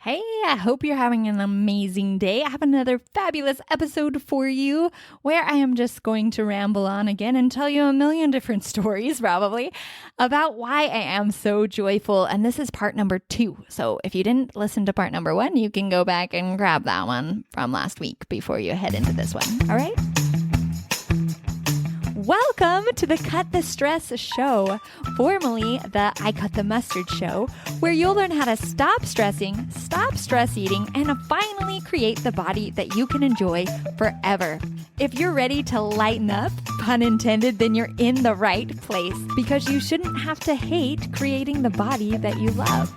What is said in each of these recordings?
Hey, I hope you're having an amazing day. I have another fabulous episode for you where I am just going to ramble on again and tell you a million different stories, probably, about why I am so joyful. And this is part number 2. So if you didn't listen to part number 1, you can go back and grab that one from last week before you head into this one. All right? Welcome to the Cut the Stress Show, formerly the I Cut the Mustard Show, where you'll learn how to stop stressing, stop stress eating, and finally create the body that you can enjoy forever. If you're ready to lighten up, pun intended, then you're in the right place because you shouldn't have to hate creating the body that you love.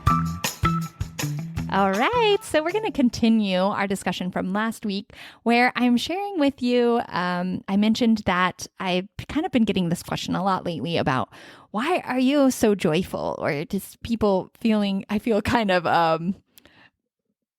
All right, so we're going to continue our discussion from last week where I'm sharing with you, I mentioned that I've kind of been getting this question a lot lately about why are you so joyful, or just people feeling, I feel kind of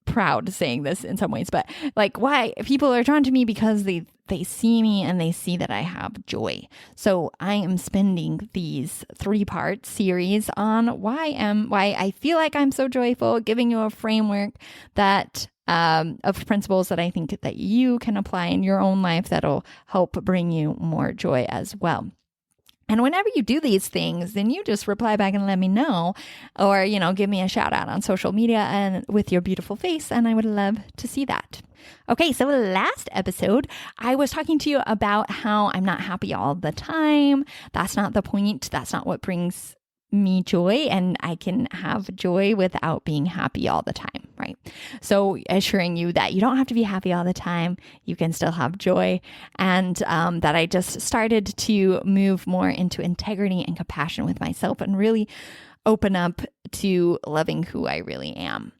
proud saying this in some ways, but like why people are drawn to me because they see me and they see that I have joy. So I am spending these 3-part series on why I feel like I'm so joyful, giving you a framework that of principles that I think that you can apply in your own life that'll help bring you more joy as well. And whenever you do these things, then you just reply back and let me know, or, give me a shout out on social media and with your beautiful face. And I would love to see that. Okay, so last episode, I was talking to you about how I'm not happy all the time. That's not the point. That's not what brings me joy, and I can have joy without being happy all the time, right? So assuring you that you don't have to be happy all the time, you can still have joy, and that I just started to move more into integrity and compassion with myself and really open up to loving who I really am.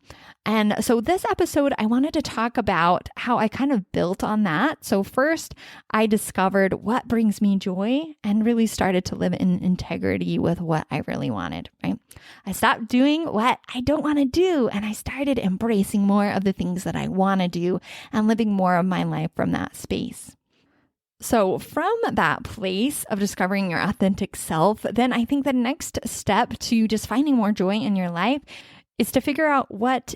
And so this episode, I wanted to talk about how I kind of built on that. So first, I discovered what brings me joy and really started to live in integrity with what I really wanted, right? I stopped doing what I don't want to do, and I started embracing more of the things that I want to do and living more of my life from that space. So from that place of discovering your authentic self, then I think the next step to just finding more joy in your life is to figure out what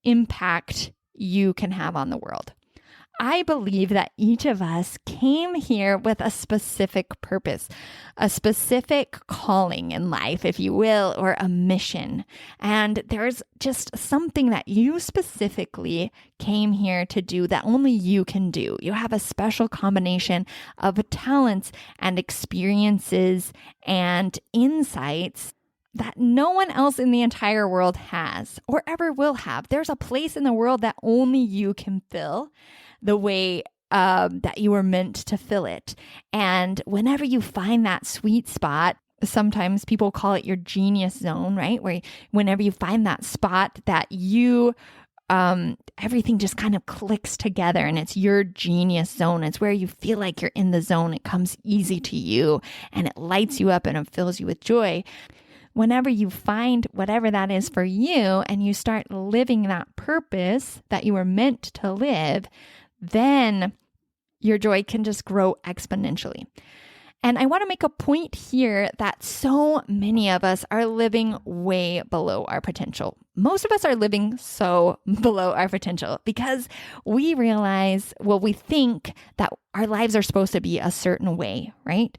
impact you can have on the world. I believe that each of us came here with a specific purpose, a specific calling in life, if you will, or a mission. And there's just something that you specifically came here to do that only you can do. You have a special combination of talents and experiences and insights that no one else in the entire world has or ever will have. There's a place in the world that only you can fill the way that you were meant to fill it. And whenever you find that sweet spot, sometimes people call it your genius zone, right? Where whenever you find that spot that you everything just kind of clicks together and it's your genius zone. It's where you feel like you're in the zone. It comes easy to you and it lights you up and it fills you with joy. Whenever you find whatever that is for you and you start living that purpose that you were meant to live, then your joy can just grow exponentially. And I want to make a point here that so many of us are living way below our potential. Most of us are living so below our potential because we realize, we think that our lives are supposed to be a certain way, right?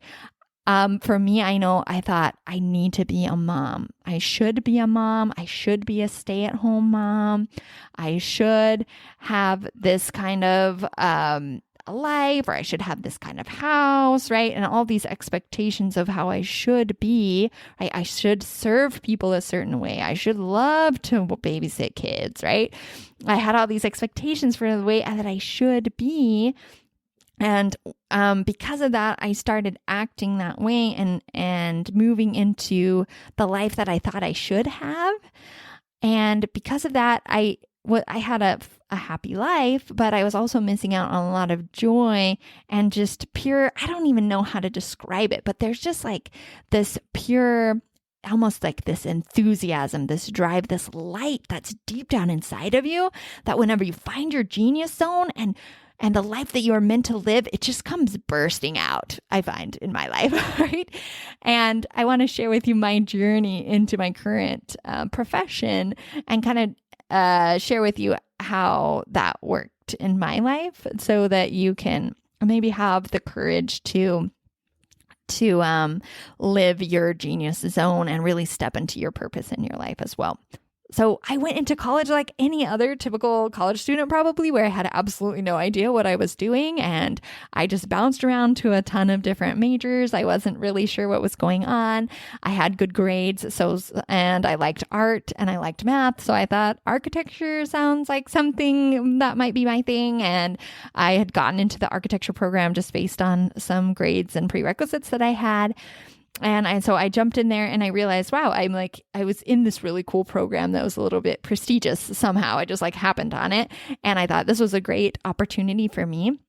For me, I thought I need to be a mom. I should be a mom. I should be a stay-at-home mom. I should have this kind of life, or I should have this kind of house, right? And all these expectations of how I should be, right? I should serve people a certain way. I should love to babysit kids, right? I had all these expectations for the way that I should be. And because of that, I started acting that way and moving into the life that I thought I should have. And because of that, I had a happy life, but I was also missing out on a lot of joy and just pure, I don't even know how to describe it, but there's just like this pure, almost like this enthusiasm, this drive, this light that's deep down inside of you, that whenever you find your genius zone and the life that you are meant to live, it just comes bursting out, I find, in my life, right? And I want to share with you my journey into my current profession and kind of share with you how that worked in my life so that you can maybe have the courage to live your genius zone and really step into your purpose in your life as well. So I went into college like any other typical college student probably, where I had absolutely no idea what I was doing. And I just bounced around to a ton of different majors. I wasn't really sure what was going on. I had good grades. And I liked art and I liked math. So I thought architecture sounds like something that might be my thing. And I had gotten into the architecture program just based on some grades and prerequisites that I had. And so I jumped in there and I realized, wow, I was in this really cool program that was a little bit prestigious somehow. I just happened on it. And I thought this was a great opportunity for me.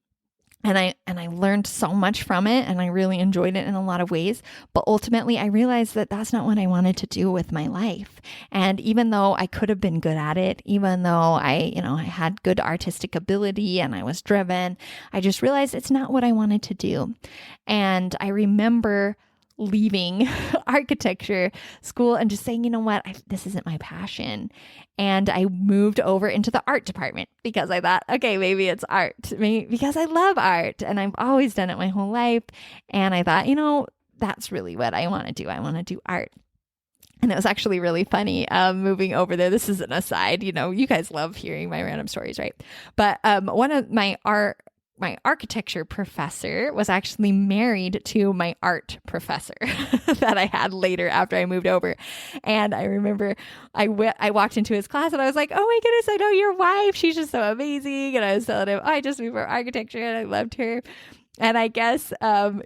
And I learned so much from it and I really enjoyed it in a lot of ways. But ultimately I realized that that's not what I wanted to do with my life. And even though I could have been good at it, even though I had good artistic ability and I was driven, I just realized it's not what I wanted to do. And I remember leaving architecture school and just saying, you know what, this isn't my passion. And I moved over into the art department because I thought, okay, maybe it's art, because I love art and I've always done it my whole life. And I thought, that's really what I want to do. I want to do art. And it was actually really funny moving over there. This is an aside, you guys love hearing my random stories, right? But one of my architecture professor was actually married to my art professor that I had later after I moved over. And I remember I walked into his class and I was like, oh my goodness, I know your wife. She's just so amazing. And I was telling him, I just moved for architecture and I loved her. And I guess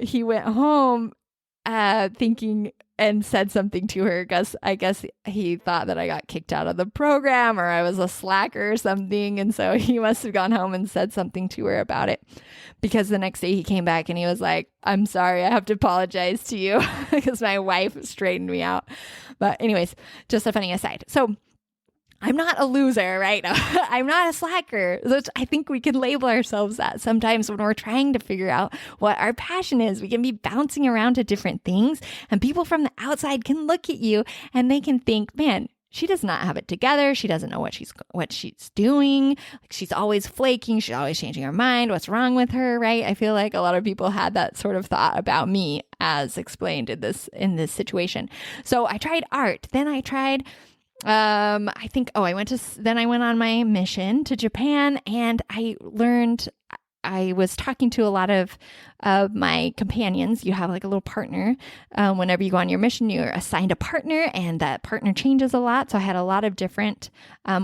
he went home thinking and said something to her. I guess he thought that I got kicked out of the program or I was a slacker or something. And so he must have gone home and said something to her about it, because the next day he came back and he was like, I'm sorry, I have to apologize to you because my wife straightened me out. But anyways, just a funny aside. So I'm not a loser, right? I'm not a slacker. I think we can label ourselves that sometimes when we're trying to figure out what our passion is. We can be bouncing around to different things and people from the outside can look at you and they can think, man, she does not have it together. She doesn't know what she's doing. She's always flaking. She's always changing her mind. What's wrong with her, right? I feel like a lot of people had that sort of thought about me as explained in this situation. So I tried art. Then I tried I went on my mission to Japan and I was talking to a lot of my companions. You have like a little partner. Whenever you go on your mission, you're assigned a partner and that partner changes a lot. So I had a lot of different,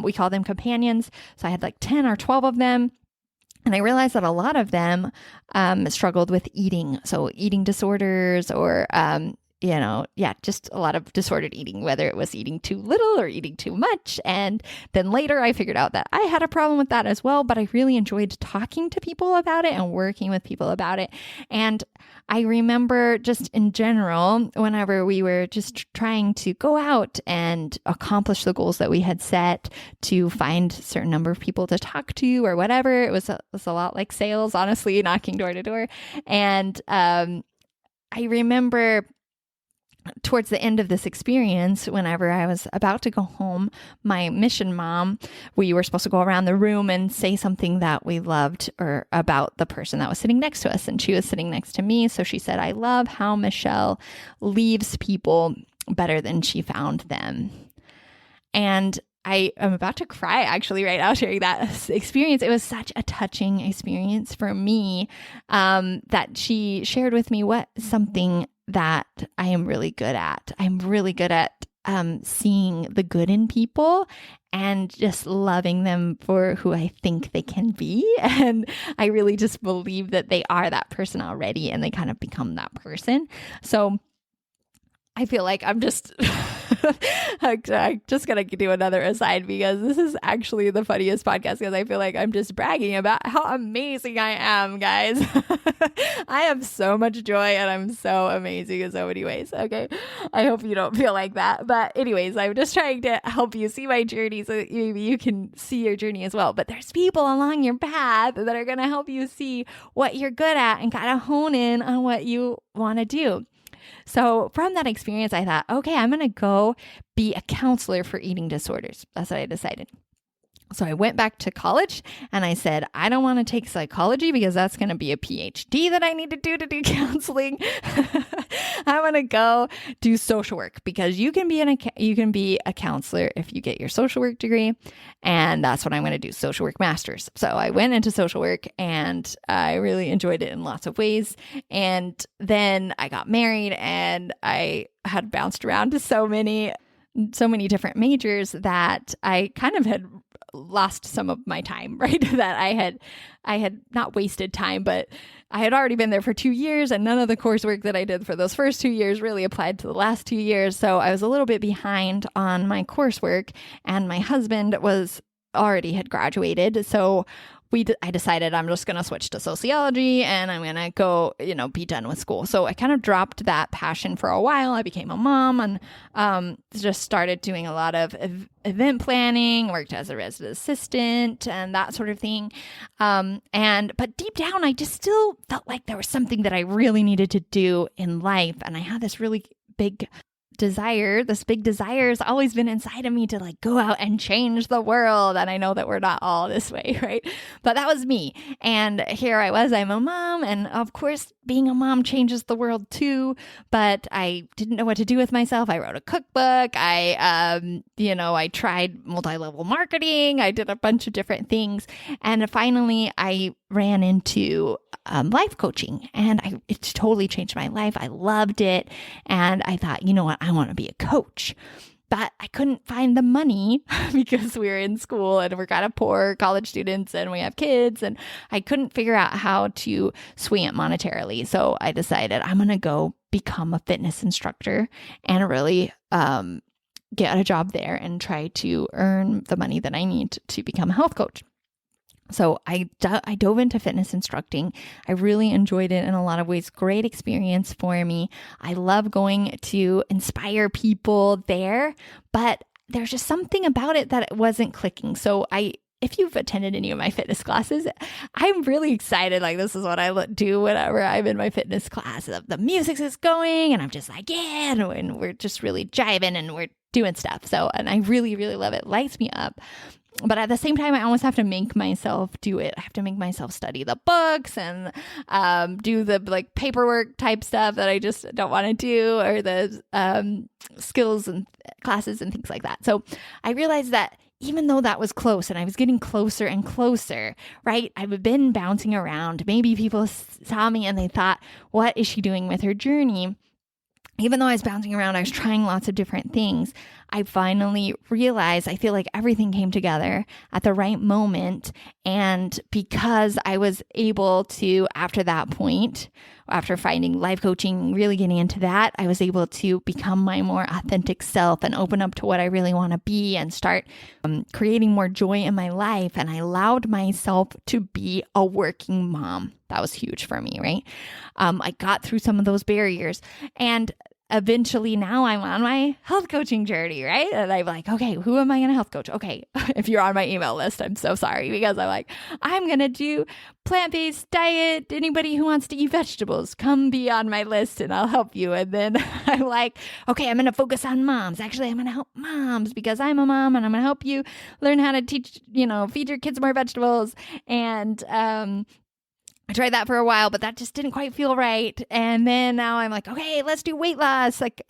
we call them companions. So I had like 10 or 12 of them. And I realized that a lot of them struggled with eating. So eating disorders or just a lot of disordered eating, whether it was eating too little or eating too much. And then later I figured out that I had a problem with that as well, but I really enjoyed talking to people about it and working with people about it. And I remember just in general, whenever we were just trying to go out and accomplish the goals that we had set, to find a certain number of people to talk to or whatever, it was a lot like sales, honestly, knocking door to door. And I remember towards the end of this experience, whenever I was about to go home, my mission mom, we were supposed to go around the room and say something that we loved or about the person that was sitting next to us. And she was sitting next to me. So she said, I love how Michelle leaves people better than she found them. And I am about to cry actually right now sharing that experience. It was such a touching experience for me that she shared with me something that I am really good at. I'm really good at seeing the good in people and just loving them for who I think they can be. And I really just believe that they are that person already and they kind of become that person. So I feel like I'm just I'm just going to do another aside because this is actually the funniest podcast because I feel like I'm just bragging about how amazing I am, guys. I have so much joy and I'm so amazing in so many ways. Okay. I hope you don't feel like that. But anyways, I'm just trying to help you see my journey so that maybe you can see your journey as well. But there's people along your path that are going to help you see what you're good at and kind of hone in on what you want to do. So from that experience, I thought, okay, I'm going to go be a counselor for eating disorders. That's what I decided. So I went back to college and I said, I don't want to take psychology because that's going to be a PhD that I need to do counseling. I want to go do social work because you can be a counselor if you get your social work degree. And that's what I'm going to do, social work master's. So I went into social work and I really enjoyed it in lots of ways. And then I got married and I had bounced around to so many different majors that I kind of had lost some of my time, right? That I had not wasted time, but I had already been there for 2 years and none of the coursework that I did for those first 2 years really applied to the last 2 years. So I was a little bit behind on my coursework and my husband already had graduated. So I decided I'm just going to switch to sociology and I'm going to go, be done with school. So I kind of dropped that passion for a while. I became a mom and just started doing a lot of event planning, worked as a resident assistant and that sort of thing. But deep down, I just still felt like there was something that I really needed to do in life. And I had this really big desire has always been inside of me to like go out and change the world. And I know that we're not all this way, right? But that was me. And here I was, I'm a mom. And of course, being a mom changes the world too. But I didn't know what to do with myself. I wrote a cookbook. I tried multi-level marketing. I did a bunch of different things. And finally, I ran into life coaching and it totally changed my life. I loved it. And I thought, you know what? I want to be a coach. But I couldn't find the money because we were in school and we're kind of poor college students and we have kids and I couldn't figure out how to swing it monetarily. So I decided I'm going to go become a fitness instructor and really get a job there and try to earn the money that I need to become a health coach. So I dove into fitness instructing. I really enjoyed it in a lot of ways. Great experience for me. I love going to inspire people there, but there's just something about it that it wasn't clicking. So if you've attended any of my fitness classes, I'm really excited. Like this is what I do whenever I'm in my fitness class. The music is going and I'm just like, yeah, and we're just really jiving and we're doing stuff. So, and I really, really love it. Lights me up. But at the same time, I almost have to make myself do it. I have to make myself study the books and do the like paperwork type stuff that I just don't want to do, or the skills and classes and things like that. So I realized that even though that was close and I was getting closer and closer, right? I've been bouncing around. Maybe people saw me and they thought, what is she doing with her journey? Even though I was bouncing around, I was trying lots of different things. I finally realized I feel like everything came together at the right moment. And because I was able to, after that point, after finding life coaching, really getting into that, I was able to become my more authentic self and open up to what I really want to be and start creating more joy in my life. And I allowed myself to be a working mom. That was huge for me, right? I got through some of those barriers and eventually now I'm on my health coaching journey, right? And I'm like, okay, who am I going to health coach? Okay, if you're on my email list, I'm so sorry because I'm like, I'm going to do plant-based diet. Anybody who wants to eat vegetables, come be on my list and I'll help you. And then I'm like, okay, I'm going to focus on moms. Actually, I'm going to help moms because I'm a mom and I'm going to help you learn how to teach, feed your kids more vegetables. And, I tried that for a while, but that just didn't quite feel right. And then now I'm like, okay, let's do weight loss. Like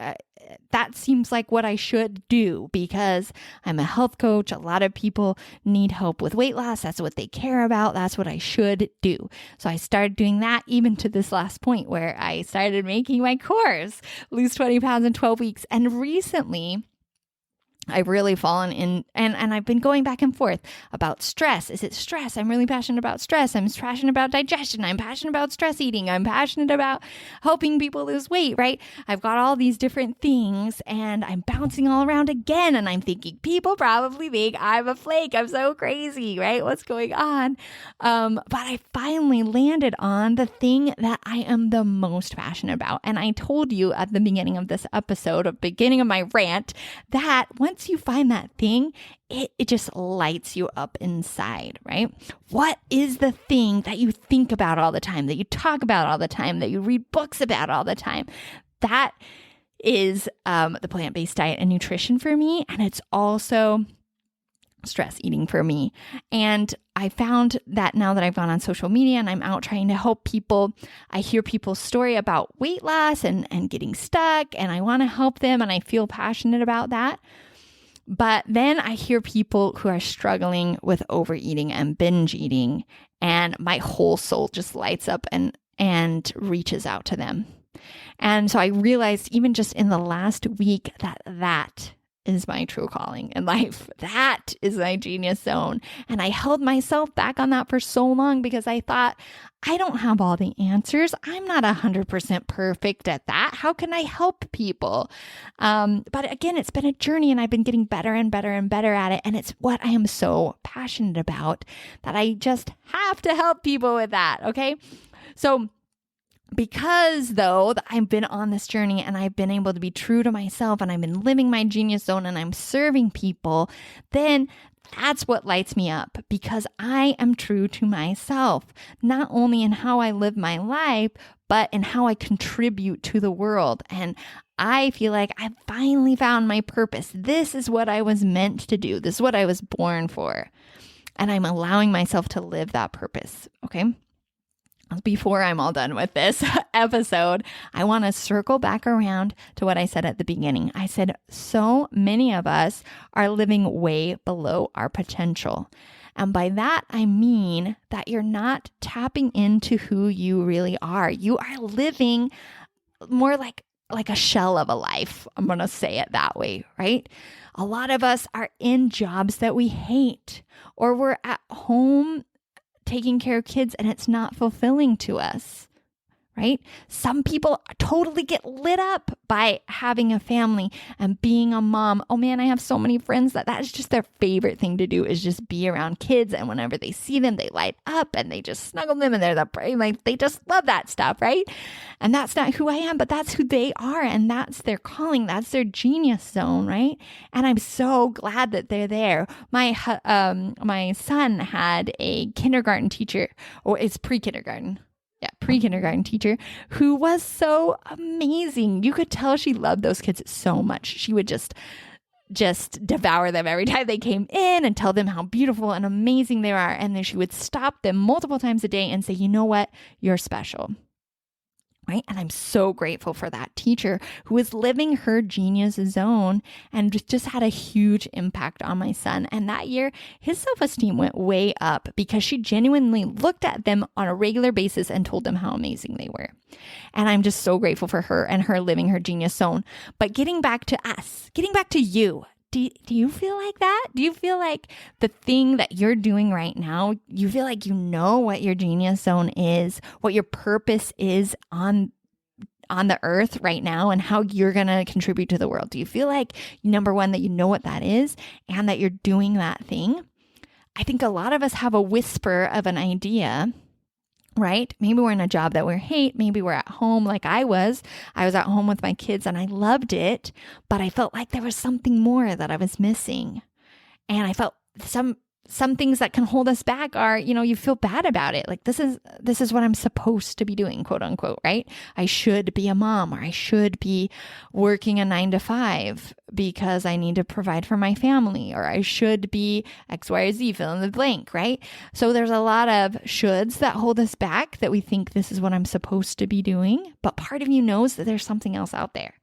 that seems like what I should do because I'm a health coach. A lot of people need help with weight loss. That's what they care about. That's what I should do. So I started doing that even to this last point where I started making my course, Lose 20 Pounds in 12 Weeks. And recently, I've really fallen in, and I've been going back and forth about stress. Is it stress? I'm really passionate about stress. I'm passionate about digestion. I'm passionate about stress eating. I'm passionate about helping people lose weight, right? I've got all these different things and I'm bouncing all around again. And I'm thinking people probably think I'm a flake. I'm so crazy, right? What's going on? But I finally landed on the thing that I am the most passionate about. And I told you at the beginning of this episode, beginning of my rant, that once you find that thing, it just lights you up inside, right? What is the thing that you think about all the time, that you talk about all the time, that you read books about all the time? That is the plant-based diet and nutrition for me. And it's also stress eating for me. And I found that now that I've gone on social media and I'm out trying to help people, I hear people's story about weight loss and getting stuck, and I want to help them and I feel passionate about that. But then I hear people who are struggling with overeating and binge eating, and my whole soul just lights up and reaches out to them. And so I realized even just in the last week that is my true calling in life. That is my genius zone. And I held myself back on that for so long because I thought, I don't have all the answers. I'm not 100% perfect at that. How can I help people? But again, it's been a journey and I've been getting better and better and better at it. And it's what I am so passionate about that I just have to help people with that. Okay. So because though I've been on this journey and I've been able to be true to myself and I've been living my genius zone and I'm serving people, then that's what lights me up, because I am true to myself, not only in how I live my life, but in how I contribute to the world. And I feel like I finally found my purpose. This is what I was meant to do. This is what I was born for. And I'm allowing myself to live that purpose. Okay. Before I'm all done with this episode, I want to circle back around to what I said at the beginning. I said, so many of us are living way below our potential. And by that, I mean that you're not tapping into who you really are. You are living more like a shell of a life. I'm going to say it that way, right? A lot of us are in jobs that we hate, or we're at home taking care of kids and it's not fulfilling to us, right? Some people totally get lit up by having a family and being a mom. Oh man, I have so many friends that is just their favorite thing to do, is just be around kids. And whenever they see them, they light up and they just snuggle them and they're like, they just love that stuff, right? And that's not who I am, but that's who they are. And that's their calling. That's their genius zone, right? And I'm so glad that they're there. My son had a kindergarten teacher, or it's pre-kindergarten teacher who was so amazing. You could tell she loved those kids so much. She would just devour them every time they came in and tell them how beautiful and amazing they are. And then she would stop them multiple times a day and say, you know what? You're special. Right? And I'm so grateful for that teacher who was living her genius zone and just had a huge impact on my son. And that year, his self-esteem went way up because she genuinely looked at them on a regular basis and told them how amazing they were. And I'm just so grateful for her and her living her genius zone. But getting back to us, getting back to you, do you feel like that? Do you feel like the thing that you're doing right now, you feel like you know what your genius zone is, what your purpose is on the earth right now, and how you're going to contribute to the world? Do you feel like, number one, that you know what that is and that you're doing that thing? I think a lot of us have a whisper of an idea, right? Maybe we're in a job that we hate. Maybe we're at home like I was. I was at home with my kids and I loved it, but I felt like there was something more that I was missing. And I felt some things that can hold us back are, you feel bad about it. Like this is what I'm supposed to be doing, quote unquote, right? I should be a mom, or I should be working a 9-to-5 because I need to provide for my family, or I should be X, Y, or Z, fill in the blank, right? So there's a lot of shoulds that hold us back, that we think this is what I'm supposed to be doing. But part of you knows that there's something else out there.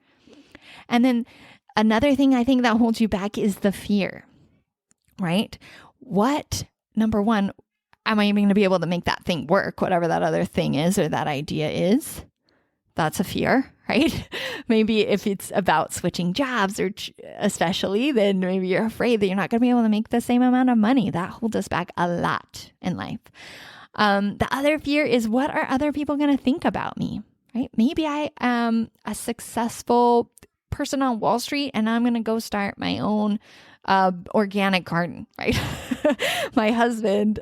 And then another thing I think that holds you back is the fear, right? Number one, am I even going to be able to make that thing work, whatever that other thing is or that idea is? That's a fear, right? Maybe if it's about switching jobs, or especially, then maybe you're afraid that you're not going to be able to make the same amount of money. That holds us back a lot in life. The other fear is, what are other people going to think about me, right? Maybe I am a successful person on Wall Street and I'm going to go start my own organic garden, right? My husband,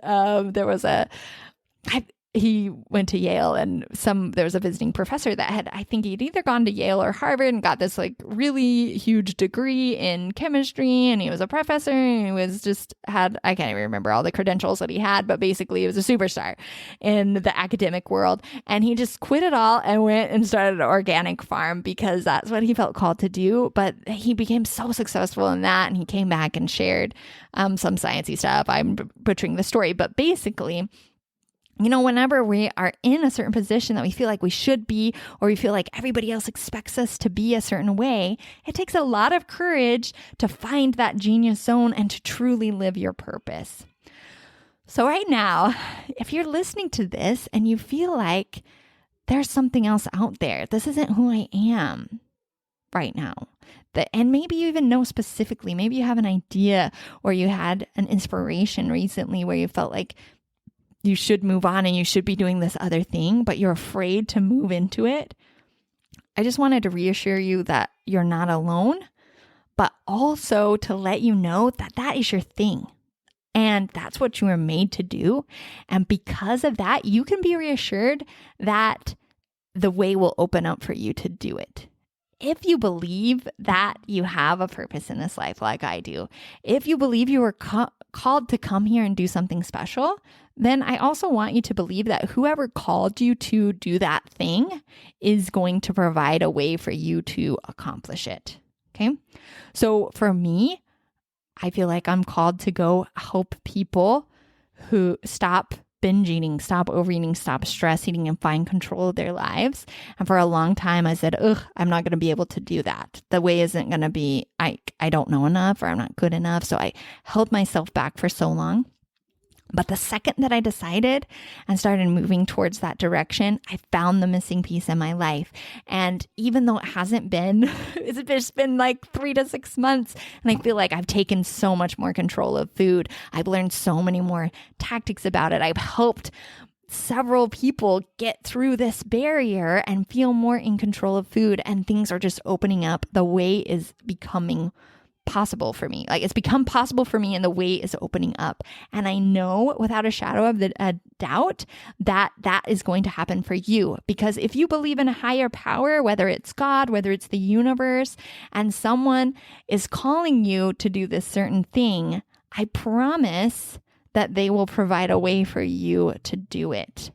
he went to Yale, and there was a visiting professor that had, I think he'd either gone to Yale or Harvard and got this like really huge degree in chemistry, and he was a professor, and he was I can't even remember all the credentials that he had, but basically he was a superstar in the academic world. And he just quit it all and went and started an organic farm because that's what he felt called to do. But he became so successful in that, and he came back and shared some sciencey stuff. I'm butchering the story, but basically, whenever we are in a certain position that we feel like we should be, or we feel like everybody else expects us to be a certain way, it takes a lot of courage to find that genius zone and to truly live your purpose. So right now, if you're listening to this and you feel like there's something else out there, this isn't who I am right now, and maybe you even know specifically, maybe you have an idea, or you had an inspiration recently where you felt like you should move on and you should be doing this other thing, but you're afraid to move into it. I just wanted to reassure you that you're not alone, but also to let you know that that is your thing. And that's what you were made to do. And because of that, you can be reassured that the way will open up for you to do it. If you believe that you have a purpose in this life, like I do, if you believe you were called to come here and do something special, then I also want you to believe that whoever called you to do that thing is going to provide a way for you to accomplish it. Okay. So for me, I feel like I'm called to go help people who stop binge eating, stop overeating, stop stress eating, and find control of their lives. And for a long time, I said, I'm not going to be able to do that. The way isn't going to be, I don't know enough, or I'm not good enough. So I held myself back for so long. But the second that I decided and started moving towards that direction, I found the missing piece in my life. And even though it hasn't been, it's just been like 3 to 6 months, and I feel like I've taken so much more control of food. I've learned so many more tactics about it. I've helped several people get through this barrier and feel more in control of food, and things are just opening up. The way is becoming possible for me. Like, it's become possible for me, and the way is opening up. And I know without a shadow of a doubt that that is going to happen for you, because if you believe in a higher power, whether it's God, whether it's the universe, and someone is calling you to do this certain thing, I promise that they will provide a way for you to do it.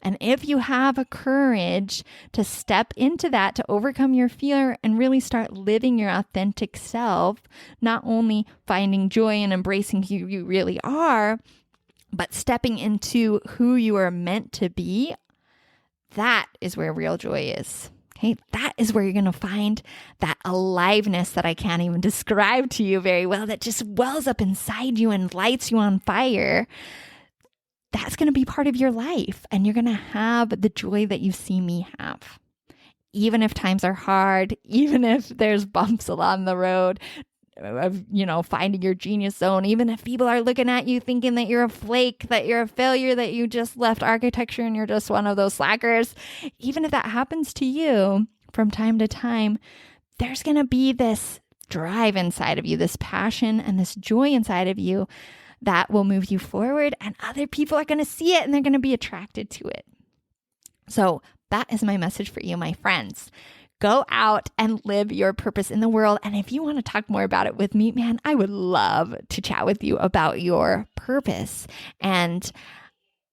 And if you have a courage to step into that, to overcome your fear and really start living your authentic self, not only finding joy and embracing who you really are, but stepping into who you are meant to be, that is where real joy is. Okay, that is where you're going to find that aliveness that I can't even describe to you very well, that just wells up inside you and lights you on fire. That's going to be part of your life, and you're going to have the joy that you see me have. Even if times are hard, even if there's bumps along the road of, finding your genius zone, even if people are looking at you thinking that you're a flake, that you're a failure, that you just left architecture and you're just one of those slackers, even if that happens to you from time to time, there's going to be this drive inside of you, this passion and this joy inside of you that will move you forward, and other people are going to see it and they're going to be attracted to it. So that is my message for you, my friends. Go out and live your purpose in the world. And if you want to talk more about it with me, man, I would love to chat with you about your purpose. And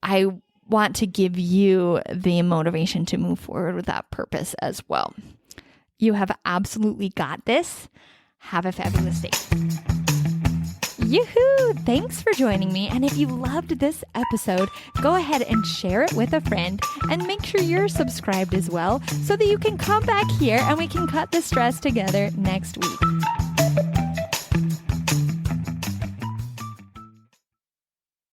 I want to give you the motivation to move forward with that purpose as well. You have absolutely got this. Have a fabulous day. Yoo-hoo! Thanks for joining me. And if you loved this episode, go ahead and share it with a friend, and make sure you're subscribed as well so that you can come back here and we can cut the stress together next week.